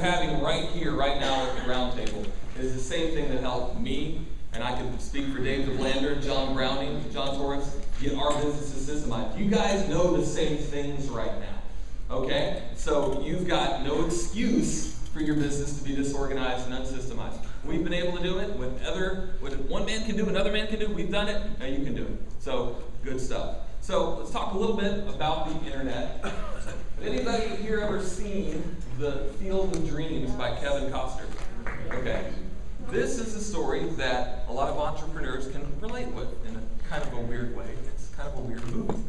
having right here, right now at the round table is the same thing that helped me, and I can speak for Dave DeBlander, John Browning, John Torres, get our businesses systemized. You guys know the same things right now, okay? So you've got no excuse for your business to be disorganized and unsystemized. We've been able to do it what one man can do, another man can do. We've done it, now you can do it. So, good stuff. So, let's talk a little bit about the internet. Has anybody here ever seen The Field of Dreams by Kevin Costner? Okay. This is a story that a lot of entrepreneurs can relate with in a kind of a weird way. It's kind of a weird movie.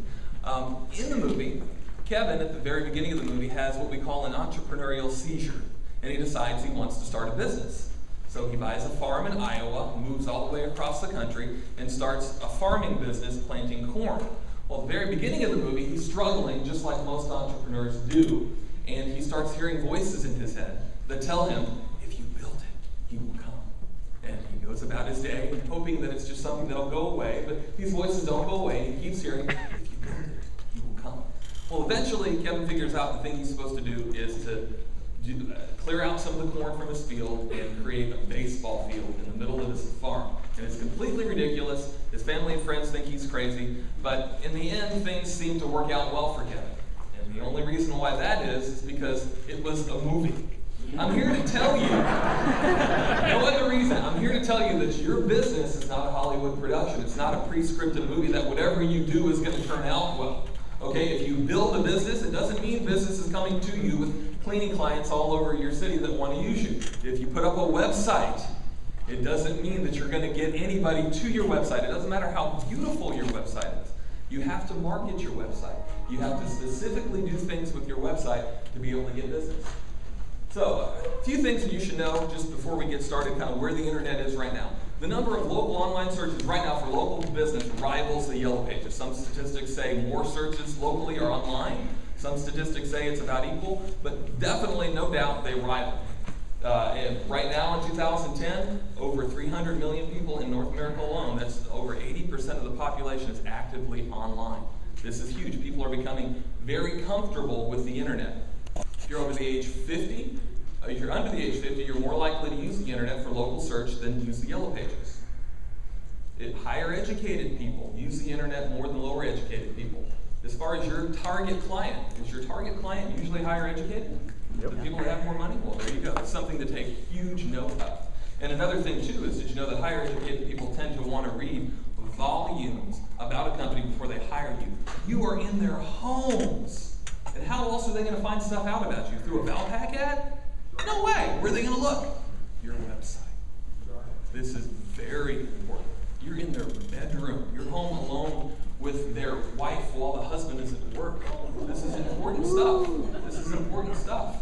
In the movie, Kevin, at the very beginning of the movie, has what we call an entrepreneurial seizure, and he decides he wants to start a business. So he buys a farm in Iowa, moves all the way across the country, and starts a farming business planting corn. Well, at the very beginning of the movie, he's struggling, just like most entrepreneurs do, and he starts hearing voices in his head that tell him, if you build it, he will come. And he goes about his day hoping that it's just something that'll go away, but these voices don't go away. He keeps hearing, if you build it, he will come. Well, eventually, Kevin figures out the thing he's supposed to do is to clear out some of the corn from his field and create a baseball field in the middle of his farm. And it's completely ridiculous. His family and friends think he's crazy, but in the end, things seem to work out well for Kevin. And the only reason why that is because it was a movie. I'm here to tell you, no other reason, I'm here to tell you that your business is not a Hollywood production. It's not a pre-scripted movie that whatever you do is going to turn out well. Okay, if you build a business, it doesn't mean business is coming to you with cleaning clients all over your city that want to use you. If you put up a website, it doesn't mean that you're going to get anybody to your website. It doesn't matter how beautiful your website is. You have to market your website. You have to specifically do things with your website to be able to get business. So, a few things that you should know just before we get started, kind of where the internet is right now. The number of local online searches right now for local business rivals the Yellow Pages. Some statistics say more searches locally are online. Some statistics say it's about equal, but definitely, no doubt, they rival. And right now in 2010, over 300 million people in North America alone, that's over 80% of the population is actively online. This is huge. People are becoming very comfortable with the internet. If you're over the age 50, if you're under the age 50, you're more likely to use the internet for local search than use the Yellow Pages. Higher educated people use the internet more than lower educated people. As far as your target client, is your target client usually higher educated? Yep. The people that have more money? Well, there you go. It's something to take huge note of. And another thing, too, is did you know that higher educated people tend to want to read volumes about a company before they hire you? You are in their homes. And how else are they going to find stuff out about you? Through a Valpak ad? No way. Where are they going to look? Your website. This is very important. You're in their bedroom. You're home alone with their wife while the husband is at work. This is important stuff. This is important stuff.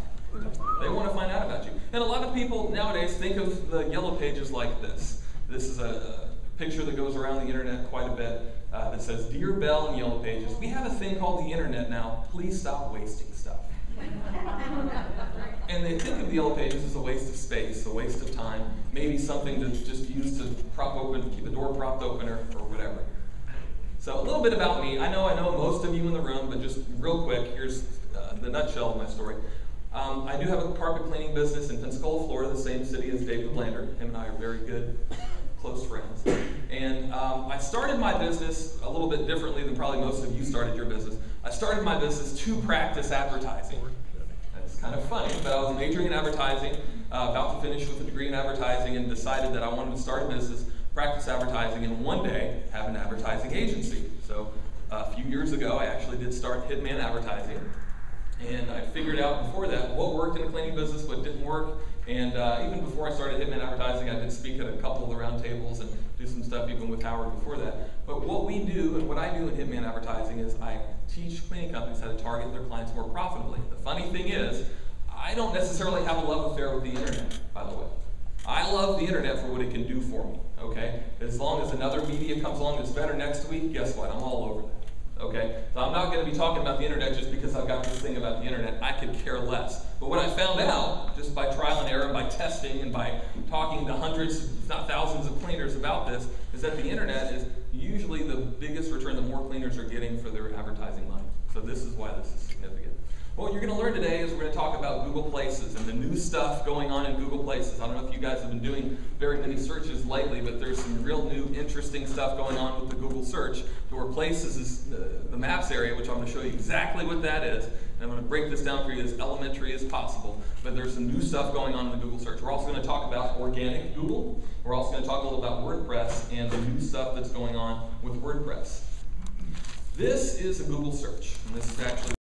They want to find out about you. And a lot of people nowadays think of the Yellow Pages like this. This is a picture that goes around the internet quite a bit that says, Dear Bell and Yellow Pages, we have a thing called the internet now. Please stop wasting stuff. And they think of the Yellow Pages as a waste of space, a waste of time, maybe something to just use to prop open, keep a door propped open or whatever. So a little bit about me. I know most of you in the room, but just real quick, here's the nutshell of my story. I do have a carpet cleaning business in Pensacola, Florida, the same city as David Blander. Him and I are very good, close friends. And I started my business a little bit differently than probably most of you started your business. I started my business to practice advertising. That's kind of funny, but I was majoring in advertising, about to finish with a degree in advertising, and decided that I wanted to start a business, practice advertising, and one day have an advertising agency. So a few years ago, I actually did start Hitman Advertising. And I figured out before that what worked in a cleaning business, what didn't work. And even before I started Hitman Advertising, I did speak at a couple of the round tables and do some stuff even with Howard before that. But what we do and what I do in Hitman Advertising is I teach cleaning companies how to target their clients more profitably. The funny thing is, I don't necessarily have a love affair with the internet, by the way. I love the internet for what it can do for me, okay? As long as another media comes along that's better next week, guess what? I'm all over that. Okay, so I'm not going to be talking about the internet just because I've got this thing about the internet. I could care less. But what I found out, just by trial and error, by testing, and by talking to hundreds, if not thousands of cleaners about this, is that the internet is usually the biggest return the more cleaners are getting for their advertising money. So this is why this is significant. What you're going to learn today is we're going to talk about Google Places and the new stuff going on in Google Places. I don't know if you guys have been doing very many searches lately, but there's some real new interesting stuff going on with the Google search to where Places is the maps area, which I'm going to show you exactly what that is. And I'm going to break this down for you as elementary as possible. But there's some new stuff going on in the Google search. We're also going to talk about organic Google. We're also going to talk a little about WordPress and the new stuff that's going on with WordPress. This is a Google search, and this is actually